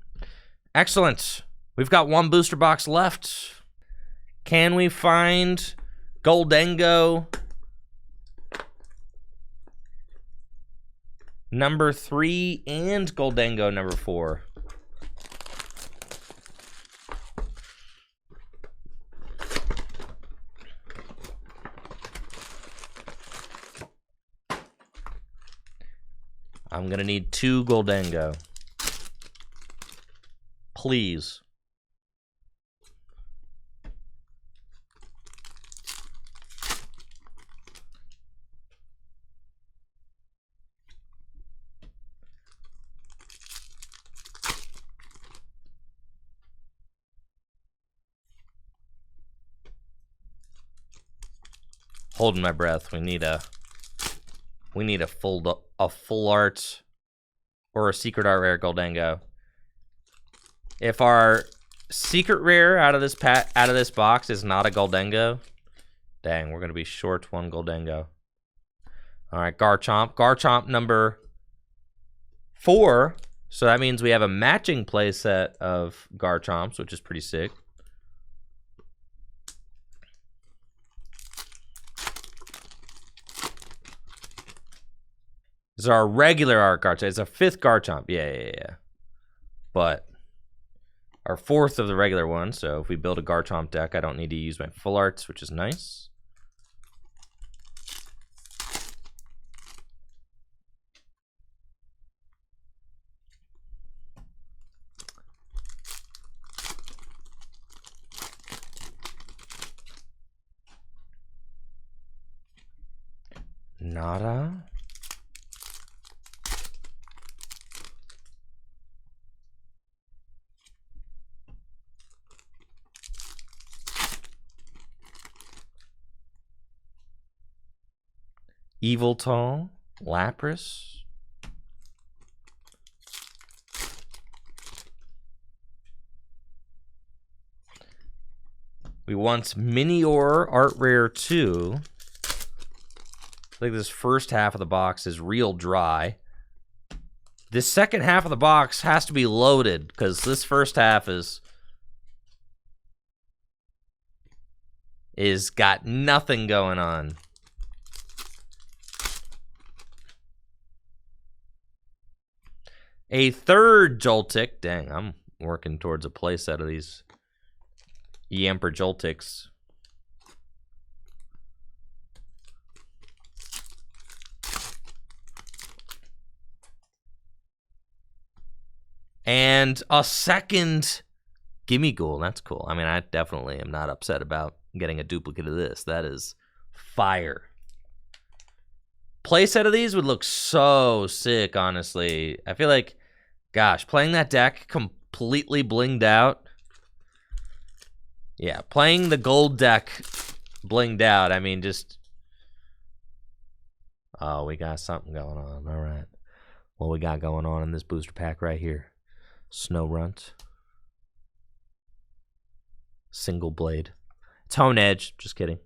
Excellent. We've got 1 booster box left. Can we find Goldengo number 3 and Goldengo number 4? I'm gonna need 2 Goldengo. Please. Holding my breath. We need a full art or a secret art rare Goldengo. If our secret rare out of this box is not a Goldengo, dang, we're gonna be short 1 Goldengo. All right, Garchomp. Garchomp number 4. So that means we have a matching play set of Garchomps, which is pretty sick. This is our regular art Garchomp. It's a 5th Garchomp. Yeah. But our 4th of the regular one. So if we build a Garchomp deck, I don't need to use my full arts, which is nice. Nada. Eviltal, Lapras. We want Minior Art Rare 2. I think this first half of the box is real dry. This second half of the box has to be loaded because this first half is is got nothing going on. A third Joltik. Dang, I'm working towards a playset of these Yamper Joltiks. And a second Gimme Ghoul. That's cool. I mean, I definitely am not upset about getting a duplicate of this. That is fire. Playset of these would look so sick, honestly. I feel like, gosh, playing that deck completely blinged out. Yeah, playing the gold deck blinged out. I mean, just... Oh, we got something going on. All right. What we got going on in this booster pack right here? Snow Runt. Single Blade. Tone Edge. Just kidding.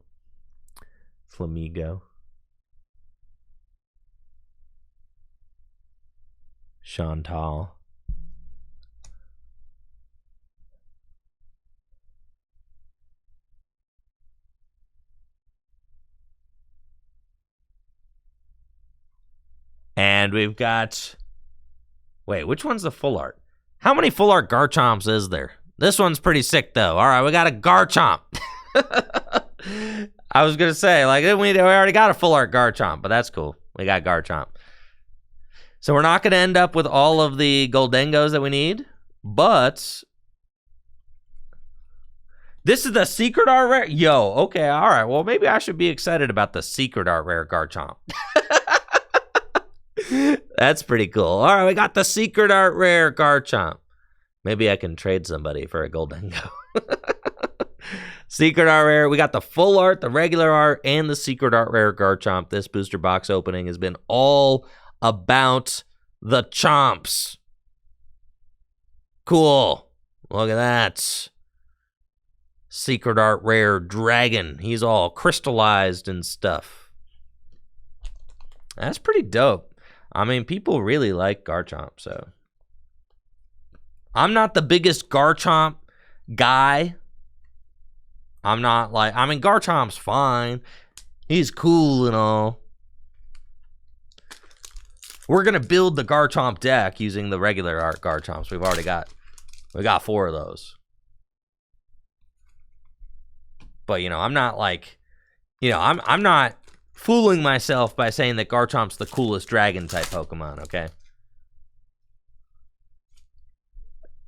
Flamigo. Chantal. And we've got... Wait, which one's the full art? How many full art Garchomps is there? This one's pretty sick, though. All right, we got a Garchomp. I was going to say, like, we already got a full art Garchomp, but that's cool. We got Garchomp. So we're not going to end up with all of the Goldengos that we need, but this is the secret art rare. Yo, okay, all right. Well, maybe I should be excited about the secret art rare Garchomp. That's pretty cool. All right, we got the secret art rare Garchomp. Maybe I can trade somebody for a Goldengo. Secret art rare. We got the full art, the regular art, and the secret art rare Garchomp. This booster box opening has been all about the chomps. Cool. Look at that. Secret art rare dragon. He's all crystallized and stuff. That's pretty dope. I mean, people really like Garchomp, so. I'm not the biggest Garchomp guy. I'm not like, I mean, Garchomp's fine. He's cool and all. We're going to build the Garchomp deck using the regular art Garchomps. We got 4 of those. But, you know, I'm not like, you know, I'm not fooling myself by saying that Garchomp's the coolest dragon type Pokemon, okay?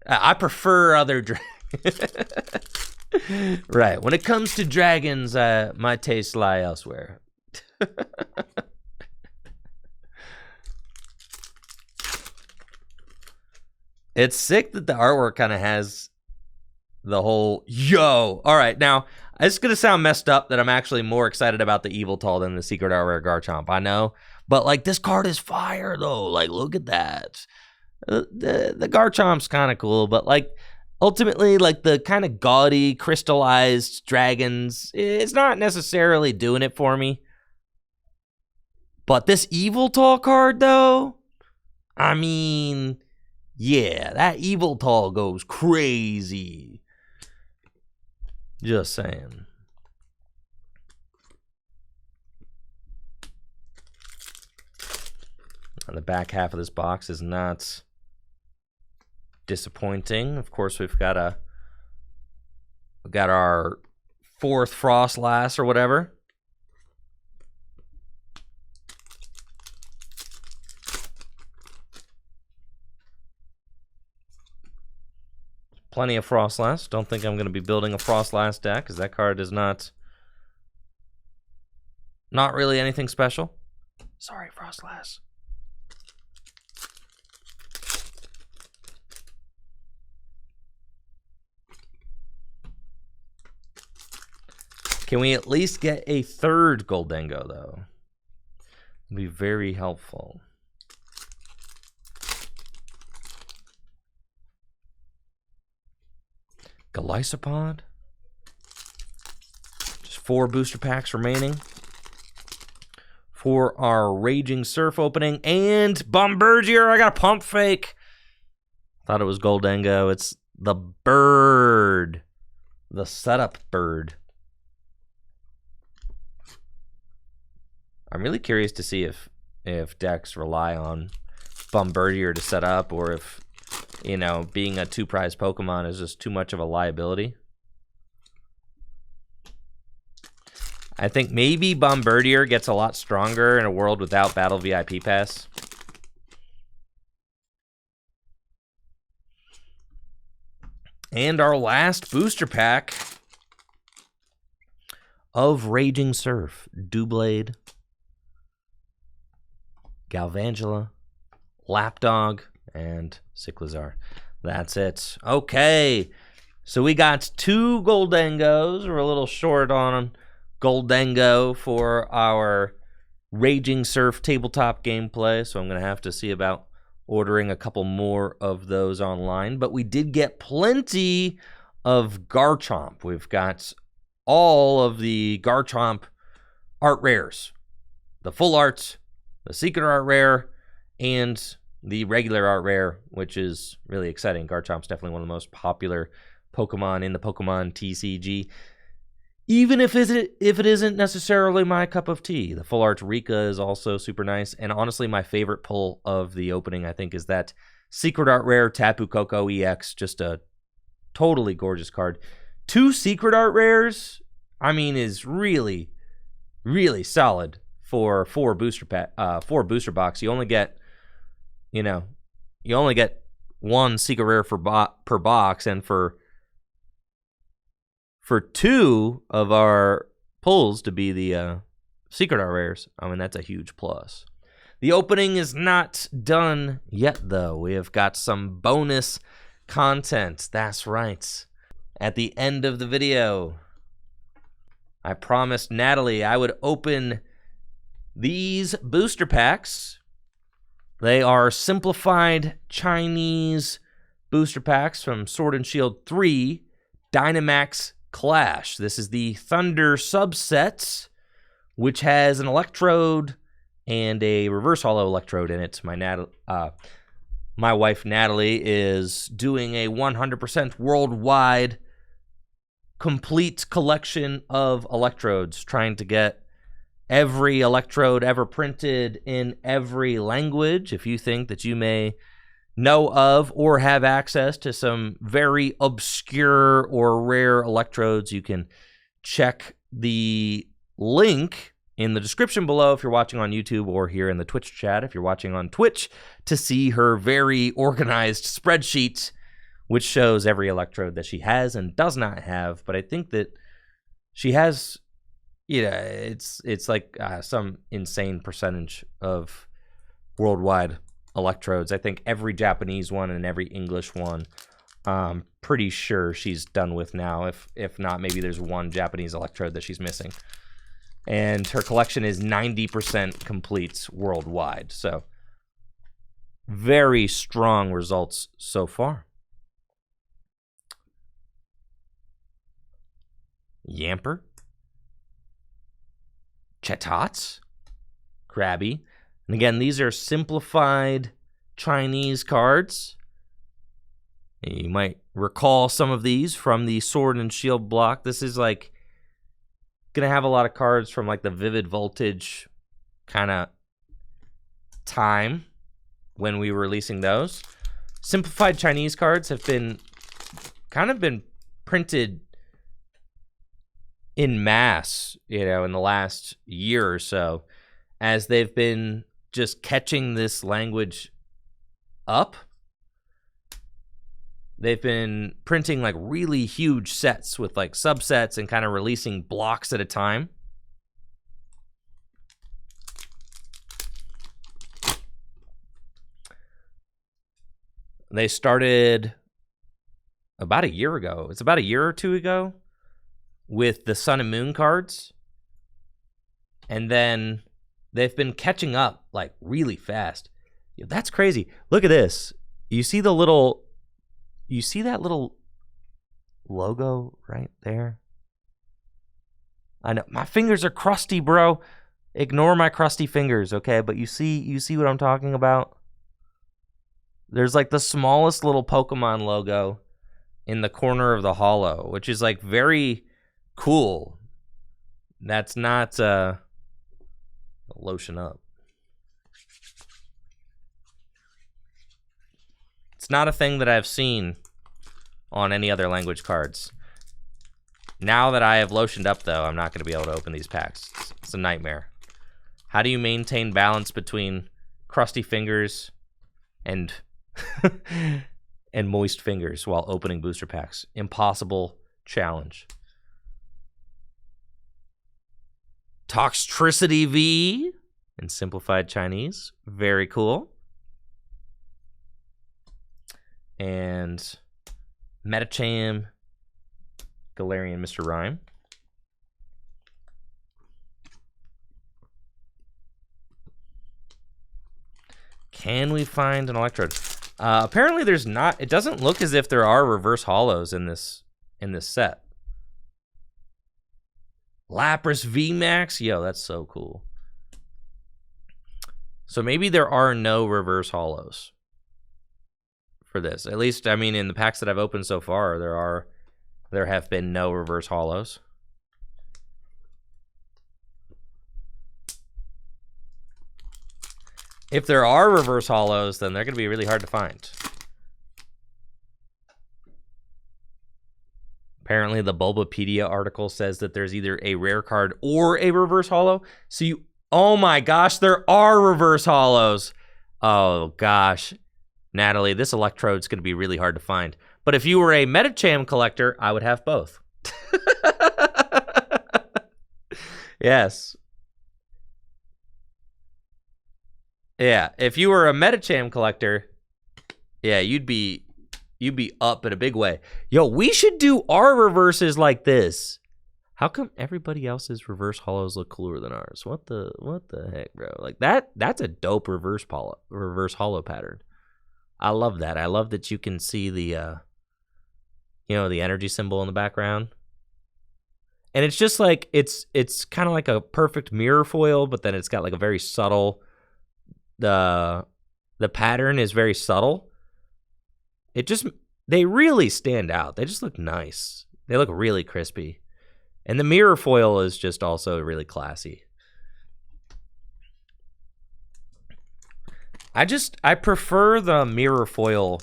I prefer other dragons. Right. When it comes to dragons, my tastes lie elsewhere. It's sick that the artwork kind of has the whole, yo. All right, now, it's going to sound messed up that I'm actually more excited about the Eviltal than the Secret Art Rare Garchomp, I know. But, like, this card is fire, though. Like, look at that. The Garchomp's kind of cool, but, like, ultimately, like, the kind of gaudy, crystallized dragons, it's not necessarily doing it for me. But this Eviltal card, though, I mean, yeah, that Eviltal goes crazy. Just saying. And the back half of this box is not disappointing. Of course, we've got our 4th Frostlass or whatever. Plenty of Frostlass. Don't think I'm going to be building a Frostlass deck because that card is not really anything special. Sorry, Frostlass. Can we at least get a 3rd Goldengo, though? It'd be very helpful. Golisopod. Just 4 booster packs remaining for our Raging Surf opening. And Bombergier, I got a pump fake. Thought it was Goldengo. It's the bird. The setup bird. I'm really curious to see if decks rely on Bombardier to set up, or if, you know, being a 2-prize Pokemon is just too much of a liability. I think maybe Bombardier gets a lot stronger in a world without Battle VIP Pass. And our last booster pack of Raging Surf, Doublade, Galvangula, Lapdog, and Cyclizar. That's it. Okay, so we got 2 Goldengos. We're a little short on Goldengo for our Raging Surf tabletop gameplay, so I'm going to have to see about ordering a couple more of those online. But we did get plenty of Garchomp. We've got all of the Garchomp art rares, the full art, the secret art rare, and the regular art rare, which is really exciting. Garchomp's definitely one of the most popular Pokemon in the Pokemon TCG, even if it isn't necessarily my cup of tea. The full art Rika is also super nice, and honestly, my favorite pull of the opening, I think, is that secret art rare Tapu Koko EX. Just a totally gorgeous card. 2 secret art rares, I mean, is really, really solid for 4 booster box. You only get, you know, you only get 1 secret rare per box, and for 2 of our pulls to be the secret art rares, I mean, that's a huge plus. The opening is not done yet, though. We have got some bonus content. That's right. At the end of the video, I promised Natalie I would open these booster packs. They are simplified Chinese booster packs from Sword and Shield 3, Dynamax Clash. This is the Thunder subset, which has an Electrode and a reverse holo Electrode in it. My wife Natalie is doing a 100% worldwide complete collection of Electrodes, trying to get every Electrode ever printed in every language. If you think that you may know of or have access to some very obscure or rare Electrodes, you can check the link in the description below if you're watching on YouTube, or here in the Twitch chat if you're watching on Twitch, to see her very organized spreadsheet which shows every Electrode that she has and does not have. But I think that she has, you know, it's like some insane percentage of worldwide Electrodes. I think every Japanese one and every English one, pretty sure she's done with now. If not, maybe there's 1 Japanese Electrode that she's missing. And her collection is 90% complete worldwide. So very strong results so far. Yamper, Chatot, Krabby. And again, these are simplified Chinese cards. You might recall some of these from the Sword and Shield block. This is like going to have a lot of cards from like the Vivid Voltage kind of time when we were releasing those. Simplified Chinese cards have been printed in mass, you know, in the last year or so, as they've been just catching this language up. They've been printing like really huge sets with like subsets and kind of releasing blocks at a time. They started about a year ago. It's about a year or 2 ago with the Sun and Moon cards. And then they've been catching up like really fast. That's crazy. Look at this. You see that little logo right there? I know my fingers are crusty, bro. Ignore my crusty fingers, okay? But you see what I'm talking about? There's like the smallest little Pokemon logo in the corner of the holo, which is like very cool. That's not lotion up. It's not a thing that I've seen on any other language cards. Now that I have lotioned up, though, I'm not going to be able to open these packs. It's a nightmare. How do you maintain balance between crusty fingers and and moist fingers while opening booster packs? Impossible challenge. Toxtricity V in simplified Chinese. Very cool. And Metacham, Galarian Mr. Rhyme. Can we find an Electrode? Apparently there's not. It doesn't look as if there are reverse holos in this set. Lapras VMAX. Yo, that's so cool. So maybe there are no reverse holos for this. At least, I mean, in the packs that I've opened so far, there have been no reverse holos. If there are reverse holos, then they're going to be really hard to find. Apparently, the Bulbapedia article says that there's either a rare card or a reverse holo. So you, oh my gosh, there are reverse holos. Oh gosh. Natalie, this Electrode's going to be really hard to find. But if you were a Metacham collector, I would have both. Yes. Yeah, if you were a Metacham collector, yeah, you'd be up in a big way. Yo, we should do our reverses like this. How come everybody else's reverse holos look cooler than ours? What the heck, bro? Like that's a dope reverse holo pattern. I love that. I love that you can see the the energy symbol in the background. And it's just like it's kind of like a perfect mirror foil, but then it's got like a very subtle the pattern is very subtle. They really stand out. They just look nice. They look really crispy. And the mirror foil is just also really classy. I prefer the mirror foil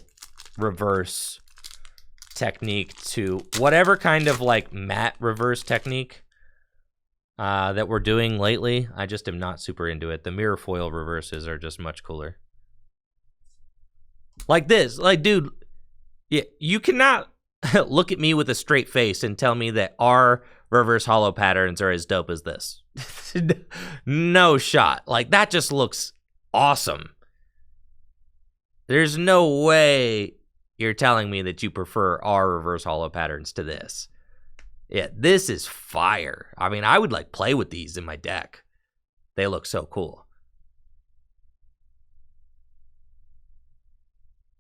reverse technique to whatever kind of like matte reverse technique that we're doing lately. I just am not super into it. The mirror foil reverses are just much cooler. Like this. Like, dude, yeah, you cannot look at me with a straight face and tell me that our reverse holo patterns are as dope as this. No shot. Like, that just looks awesome. There's no way you're telling me that you prefer our reverse holo patterns to this. Yeah, this is fire. I mean, I would like play with these in my deck. They look so cool.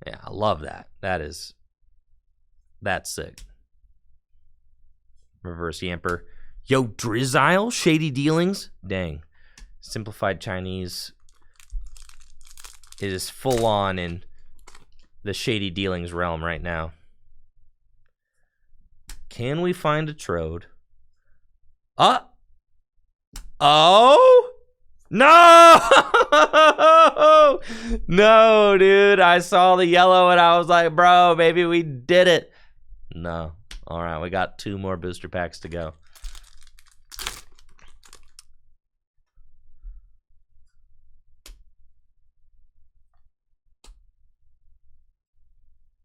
Yeah, I love that. That's sick. Reverse Yamper. Yo, Drizzile, Shady Dealings. Dang. Simplified Chinese is full on in the Shady Dealings realm right now. Can we find a Trode? Oh! No! No, dude. I saw the yellow and I was like, bro, maybe we did it. No. All right, we got 2 more booster packs to go.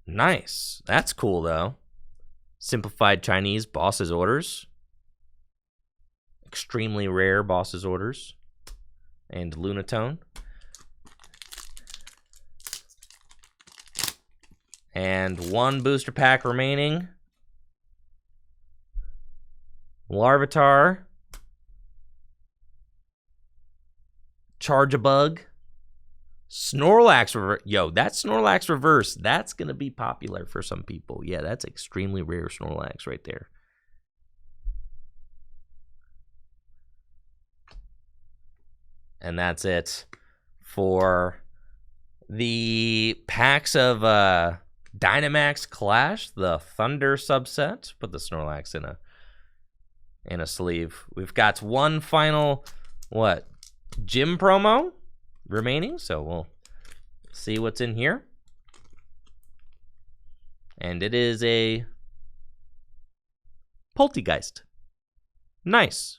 Nice. That's cool, though. Simplified Chinese Boss's Orders. Extremely rare Boss's Orders. And Lunatone. And 1 booster pack remaining. Larvitar. Charge-a-Bug. Snorlax reverse. Yo, that Snorlax reverse, that's going to be popular for some people. Yeah, that's extremely rare Snorlax right there. And that's it for the packs of Dynamax Clash, the Thunder subset. Put the Snorlax in a sleeve. We've got one final, gym promo remaining, so we'll see what's in here. And it is a Poltergeist. Nice.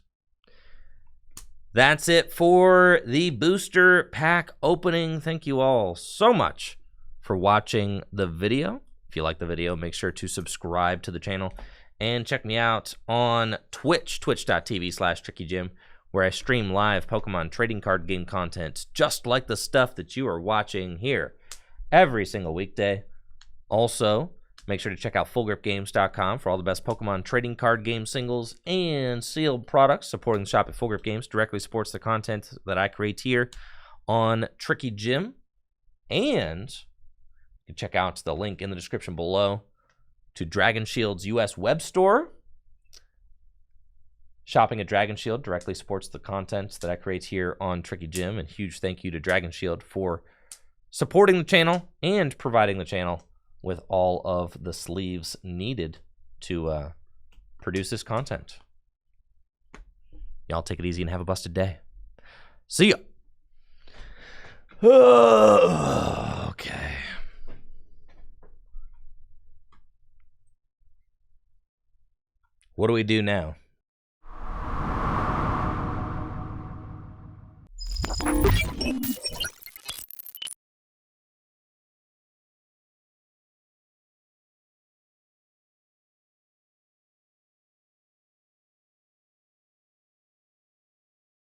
That's it for the booster pack opening. Thank you all so much for watching the video. If you like the video, make sure to subscribe to the channel and check me out on Twitch, twitch.tv/TrickyJim, where I stream live Pokemon trading card game content just like the stuff that you are watching here every single weekday. Also, make sure to check out FullGripGames.com for all the best Pokemon trading card game singles and sealed products. Supporting the shop at Full Grip Games directly supports the content that I create here on Tricky Jim. And you can check out the link in the description below to Dragon Shield's US web store. Shopping at Dragon Shield directly supports the content that I create here on Tricky Jim. And huge thank you to Dragon Shield for supporting the channel and providing the channel with all of the sleeves needed to produce this content. Y'all take it easy and have a busted day. See ya. Okay. What do we do now?